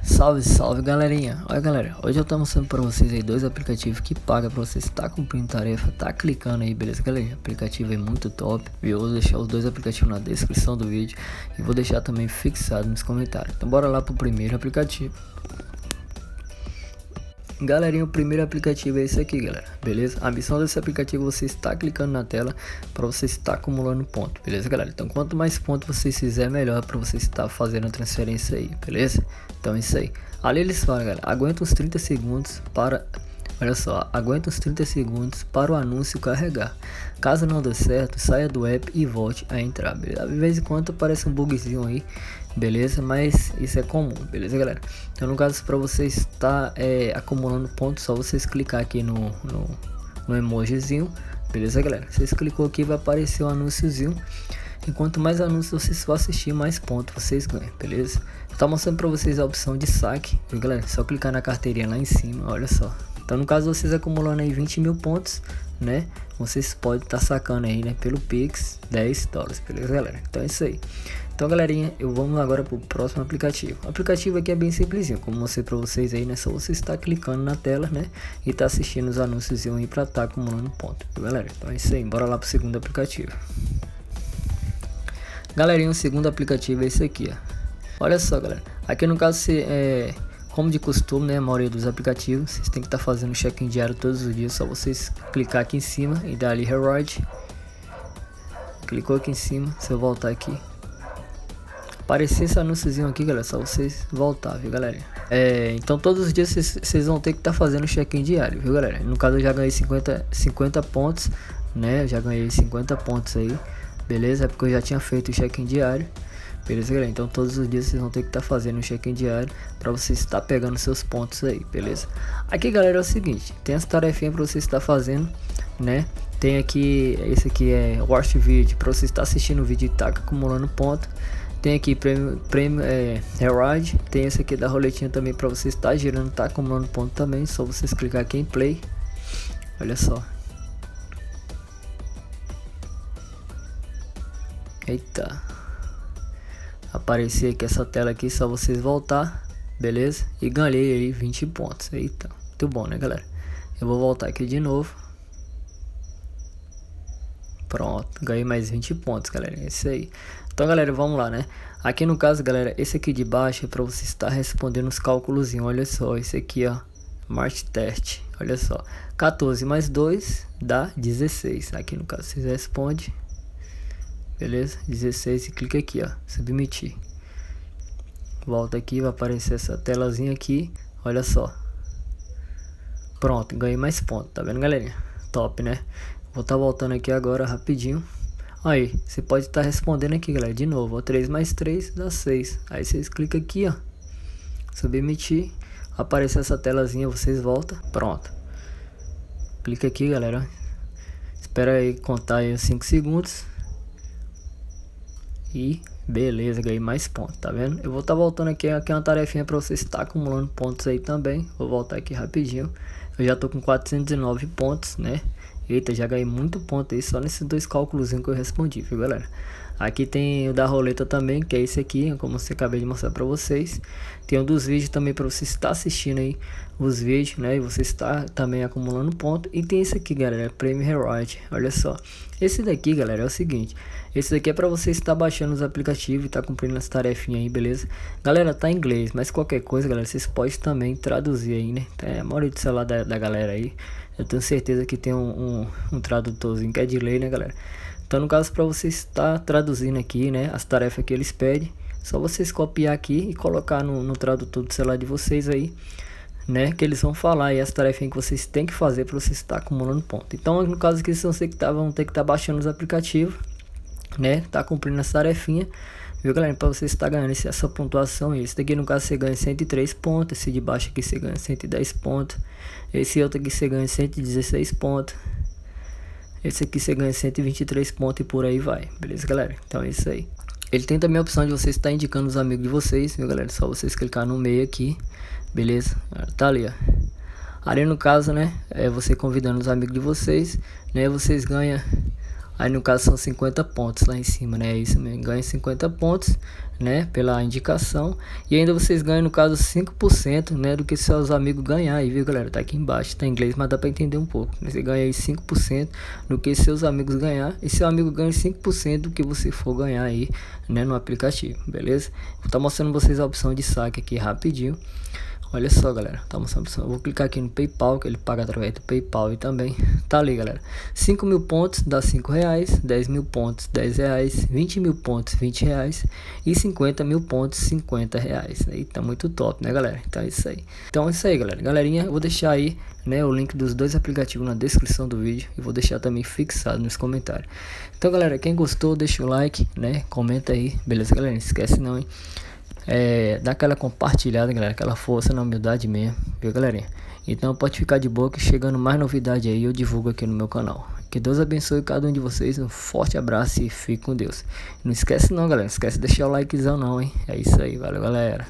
Salve, salve galerinha. Olha galera, hoje eu tô mostrando pra vocês aí dois aplicativos que pagam pra você estar cumprindo tarefa, tá clicando aí, beleza galera? O aplicativo é muito top, eu vou deixar os dois aplicativos na descrição do vídeo e vou deixar também fixado nos comentários. Então bora lá pro primeiro aplicativo. Galerinha, o primeiro aplicativo é esse aqui, galera, beleza? A missão desse aplicativo é você estar clicando na tela para você estar acumulando ponto, beleza galera? Então quanto mais pontos vocês fizerem, melhor para você estar fazendo a transferência aí, beleza? Então é isso aí. Ali eles falam, galera, aguenta uns 30 segundos para... Olha só, aguenta uns 30 segundos para o anúncio carregar. Caso não dê certo, saia do app e volte a entrar, beleza? De vez em quando aparece um bugzinho aí, beleza? Mas isso é comum, beleza galera? Então no caso, para você estar acumulando pontos, só vocês clicar aqui no emojizinho, beleza galera? Vocês clicou aqui, vai aparecer um anúnciozinho. E quanto mais anúncios vocês for assistir, mais pontos vocês ganham, beleza? Tá mostrando para vocês a opção de saque, viu galera? Só clicar na carteirinha lá em cima, olha só. Então no caso, vocês acumulando aí 20 mil pontos, né? Vocês podem estar sacando aí, né? Pelo Pix, $10, beleza galera? Então é isso aí. Então galerinha, vamos agora pro próximo aplicativo. O aplicativo aqui é bem simplesinho, como eu mostrei pra vocês aí, né? Só você está clicando na tela, né? E tá assistindo os anúncios aí pra estar acumulando ponto, viu galera? Então é isso aí, bora lá pro segundo aplicativo. Galerinha, o segundo aplicativo é esse aqui, ó. Olha só galera, aqui no caso como de costume, né, a maioria dos aplicativos, vocês tem que estar fazendo check-in diário todos os dias. Só vocês clicar aqui em cima e dar ali reward. Clicou aqui em cima, se eu voltar aqui, aparecer esse anúnciozinho aqui, galera, só vocês voltar, viu galera? Então todos os dias vocês vão ter que estar fazendo check-in diário, viu galera? No caso eu já ganhei 50 pontos, né? Eu já ganhei 50 pontos aí, beleza? É porque eu já tinha feito o check-in diário. Beleza galera, então todos os dias vocês vão ter que estar fazendo um check-in diário para você estar pegando seus pontos aí, beleza? Aqui galera é o seguinte, tem as tarefinhas para você estar fazendo, né? Tem aqui, esse aqui é watch video, para você estar assistindo o vídeo e estar acumulando ponto. Tem aqui prêmio reward, tem esse aqui da roletinha também para você estar girando, tá acumulando ponto também, só vocês clicar aqui em play. Olha só. Eita. Aparecer aqui essa tela aqui, só vocês voltar, beleza? E ganhei aí 20 pontos. Eita, muito bom, né galera? Eu vou voltar aqui de novo. Pronto, ganhei mais 20 pontos, galera. É isso aí. Então galera, vamos lá, né? Aqui no caso, galera, esse aqui de baixo é para você estar respondendo os cálculos. Olha só, esse aqui, ó, Mart Test. Olha só, 14 mais 2 dá 16. Aqui no caso vocês respondem, beleza? 16 e clica aqui, ó, submitir. Volta aqui, vai aparecer essa telazinha aqui. Olha só. Pronto, ganhei mais pontos, tá vendo galerinha? Top, né? Vou estar voltando aqui agora rapidinho. Aí, você pode estar respondendo aqui, galera, de novo, ó, 3 mais 3 dá 6. Aí vocês clicam aqui, ó, submitir. Aparecer essa telazinha, vocês voltam. Pronto. Clica aqui, galera. Espera aí contar aí os 5 segundos. E beleza, ganhei mais pontos, tá vendo? Eu vou estar voltando aqui é uma tarefinha para você estar acumulando pontos aí também. Vou voltar aqui rapidinho. Eu já tô com 419 pontos, né? Eita, já ganhei muito ponto aí só nesses dois cálculos que eu respondi, viu galera? Aqui tem o da roleta também, que é esse aqui, como eu acabei de mostrar para vocês. Tem um dos vídeos também para você estar assistindo aí os vídeos, né? E você está também acumulando ponto. E tem esse aqui, galera, Prêmio Reward. Olha só. Esse daqui, galera, é o seguinte. Esse daqui é para você estar baixando os aplicativos e tá cumprindo as tarefinhas aí, beleza? Galera, tá em inglês, mas qualquer coisa, galera, vocês podem também traduzir aí, né? A maioria do celular da galera aí, eu tenho certeza que tem um tradutorzinho que é de lei, né, galera? Então, no caso, para você estar traduzindo aqui, né, as tarefas que eles pedem, só vocês copiar aqui e colocar no tradutor do celular de vocês aí, né, que eles vão falar aí as tarefas que vocês têm que fazer para você estar acumulando ponto. Então, no caso aqui, vocês vão ter que estar baixando os aplicativos, né, tá cumprindo essa tarefinha, viu galera, para você estar ganhando essa pontuação. Esse daqui no caso você ganha 103 pontos, esse de baixo aqui você ganha 110 pontos, esse outro aqui você ganha 116 pontos, esse aqui você ganha 123 pontos e por aí vai, beleza galera? Então é isso aí. Ele tem também a opção de você estar indicando os amigos de vocês, viu galera? Só vocês clicar no meio aqui, beleza? Tá ali, ó. Ali no caso, né, é você convidando os amigos de vocês, né, vocês ganham Aí no caso são 50 pontos lá em cima, né? É isso mesmo, ganha 50 pontos, né? Pela indicação. E ainda vocês ganham no caso 5%, né? Do que seus amigos ganhar aí, viu galera? Tá aqui embaixo, tá em inglês, mas dá pra entender um pouco. Você ganha aí 5% do que seus amigos ganhar. E seu amigo ganha 5% do que você for ganhar aí, né? No aplicativo, beleza? Vou estar mostrando vocês a opção de saque aqui rapidinho. Olha só galera, tá mostrando a opção. Eu vou clicar aqui no PayPal, que ele paga através do PayPal e também tá ali galera. 5 mil pontos dá 5 reais, 10 mil pontos 10 reais, 20 mil pontos 20 reais e 50 mil pontos 50 reais. Aí tá muito top, né galera? Então é isso aí. Então é isso aí galera. Galerinha, eu vou deixar aí, né, o link dos dois aplicativos na descrição do vídeo e vou deixar também fixado nos comentários. Então galera, quem gostou deixa o like, né, comenta aí, beleza galera? Não esquece não, hein? Dá aquela compartilhada galera, aquela força na humildade mesmo, viu galerinha? Então pode ficar de boa que chegando mais novidade aí eu divulgo aqui no meu canal. Que Deus abençoe cada um de vocês, um forte abraço e fique com Deus. Não esquece não galera, não esquece de deixar o likezão não, hein? É isso aí, valeu galera.